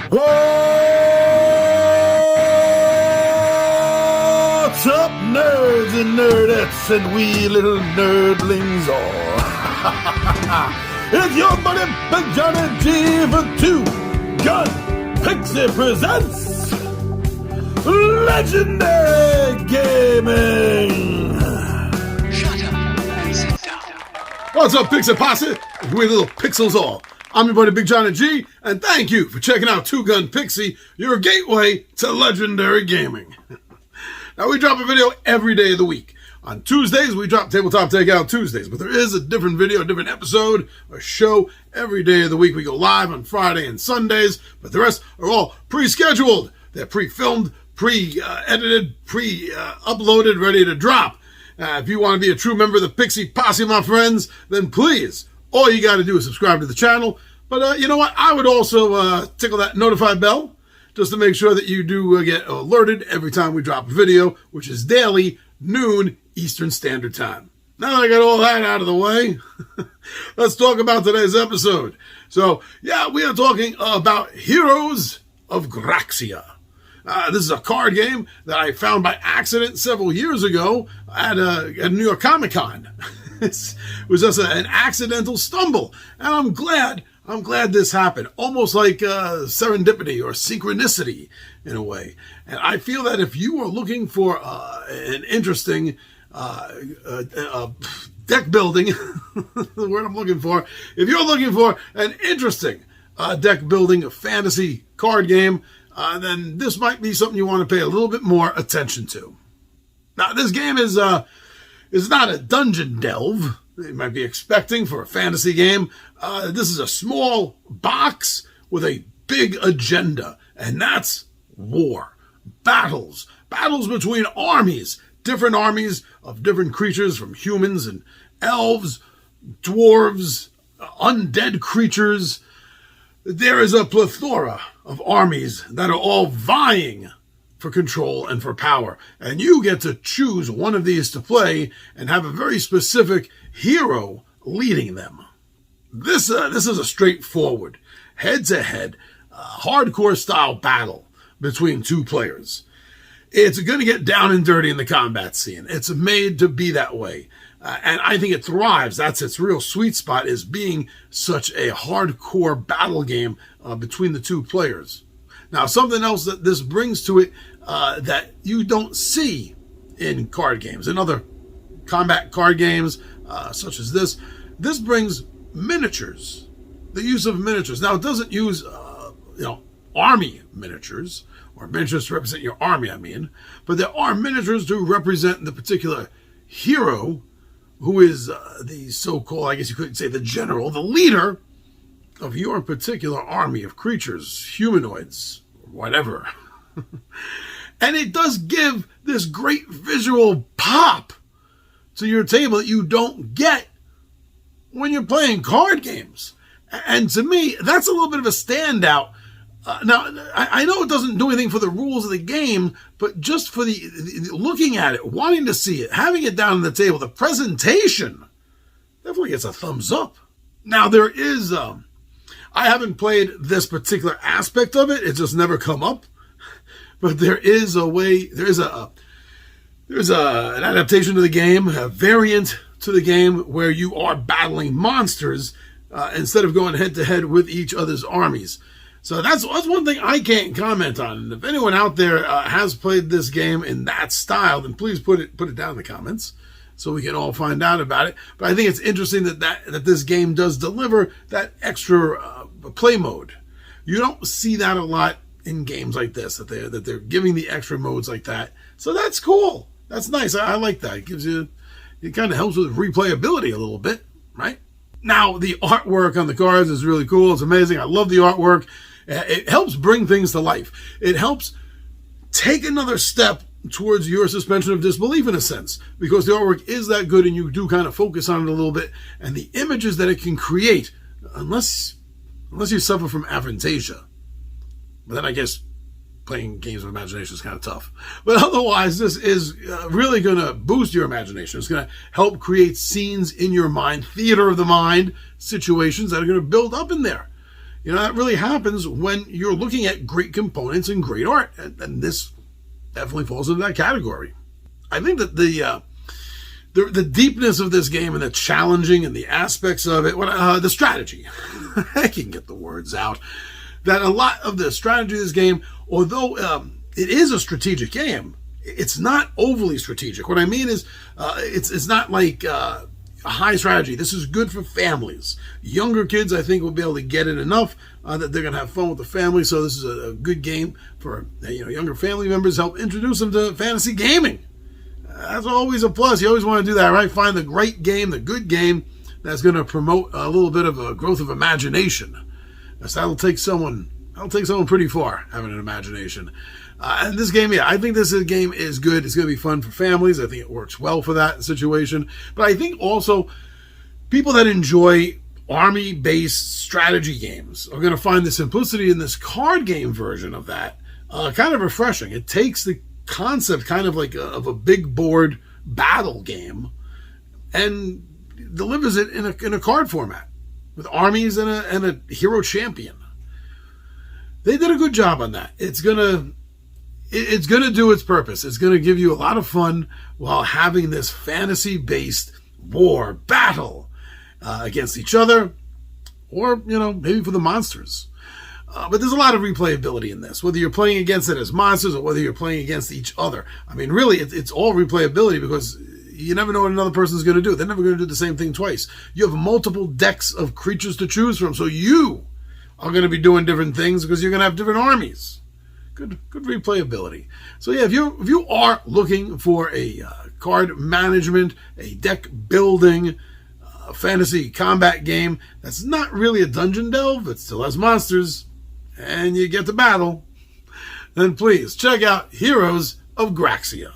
What's up, nerds and nerdettes and wee little nerdlings all? It's your buddy Big Johnny G for Two Gun Pixie presents Legendary Gaming. Shut up and sit down. What's up, Pixie Posse? We little pixels all. I'm your buddy Big Johnny G, and thank you for checking out Two Gun Pixie, your gateway to legendary gaming. Now, we drop a video every day of the week. On Tuesdays, we drop Tabletop, Takeout Tuesdays, but there is a different video, a different episode, a show every day of the week. We go live on Friday and Sundays, but the rest are all pre-scheduled. They're pre-filmed, pre-edited, pre-uploaded, ready to drop. If you want to be a true member of the Pixie Posse, my friends, then please, all you got to do is subscribe to the channel. But you know what? I would also tickle that notify bell just to make sure that you do get alerted every time we drop a video, which is daily, noon, Eastern Standard Time. Now that I got all that out of the way, let's talk about today's episode. So, yeah, we are talking about Heroes of Graxia. This is a card game that I found by accident several years ago at New York Comic Con. It was just an accidental stumble, and I'm glad this happened. Almost like serendipity or synchronicity in a way. And I feel that if you are looking for an interesting deck building, the word I'm looking for, if you're looking for an interesting deck building fantasy card game, then this might be something you want to pay a little bit more attention to. Now, this game is not a dungeon delve you might be expecting for a fantasy game. This is a small box with a big agenda, and that's war, battles between armies, different armies of different creatures, from humans and elves, dwarves, undead creatures. There is a plethora of armies that are all vying for control and for power. And you get to choose one of these to play and have a very specific hero leading them. This is a straightforward, head-to-head, hardcore style battle between two players. It's going to get down and dirty in the combat scene. It's made to be that way. And I think it thrives. That's its real sweet spot, is being such a hardcore battle game between the two players. Now, something else that this brings to it that you don't see in card games, in other combat card games such as this brings miniatures, the use of miniatures. Now, it doesn't use, army miniatures, or miniatures to represent your army, but there are miniatures to represent the particular hero who is the so-called, I guess you could say, the general, the leader of your particular army of creatures, humanoids, whatever. And it does give this great visual pop to your table that you don't get when you're playing card games. And to me, that's a little bit of a standout. Now, I know it doesn't do anything for the rules of the game, but just for the looking at it, wanting to see it, having it down on the table, the presentation definitely gets a thumbs up. Now, there is... I haven't played this particular aspect of it. It's just never come up. But there is a way, there's an adaptation to the game, a variant to the game where you are battling monsters instead of going head to head with each other's armies. So that's one thing I can't comment on. And if anyone out there has played this game in that style, then please put it down in the comments so we can all find out about it. But I think it's interesting that this game does deliver that extra play mode. You don't see that a lot in games like this, that they're giving the extra modes like that. So that's cool. That's nice. I like that. It kind of helps with replayability a little bit, right? Now, the artwork on the cards is really cool. It's amazing. I love the artwork. It helps bring things to life. It helps take another step towards your suspension of disbelief in a sense, because the artwork is that good and you do kind of focus on it a little bit, and the images that it can create, unless you suffer from aphantasia. But then I guess playing games with imagination is kind of tough. But otherwise, this is really going to boost your imagination. It's going to help create scenes in your mind, theater of the mind, situations that are going to build up in there. That really happens when you're looking at great components and great art. And this definitely falls into that category. I think that the deepness of this game and the challenging and the aspects of it, the strategy, I can get the words out, that a lot of the strategy of this game, although it is a strategic game, it's not overly strategic. What I mean is it's not like a high strategy. This is good for families. Younger kids, I think, will be able to get it enough that they're going to have fun with the family. So this is a good game for younger family members. Help introduce them to fantasy gaming. That's always a plus. You always want to do that, right? Find the great game, the good game that's going to promote a little bit of a growth of imagination. That'll take someone pretty far, having an imagination. And this game, I think this game is good. It's going to be fun for families. I think it works well for that situation. But I think also people that enjoy army-based strategy games are going to find the simplicity in this card game version of that kind of refreshing. It takes the concept kind of like of a big board battle game and delivers it in a card format with armies and a hero champion. They did a good job on that. It's gonna do its purpose. It's gonna give you a lot of fun while having this fantasy-based war battle against each other, or maybe for the monsters. But there's a lot of replayability in this, whether you're playing against it as monsters or whether you're playing against each other. I mean, really, it's all replayability because you never know what another person's going to do. They're never going to do the same thing twice. You have multiple decks of creatures to choose from, so you are going to be doing different things because you're going to have different armies. Good replayability. So yeah, if you are looking for a card management, a deck building, fantasy combat game that's not really a dungeon delve, it still has monsters, and you get to battle, then please check out Heroes of Graxia.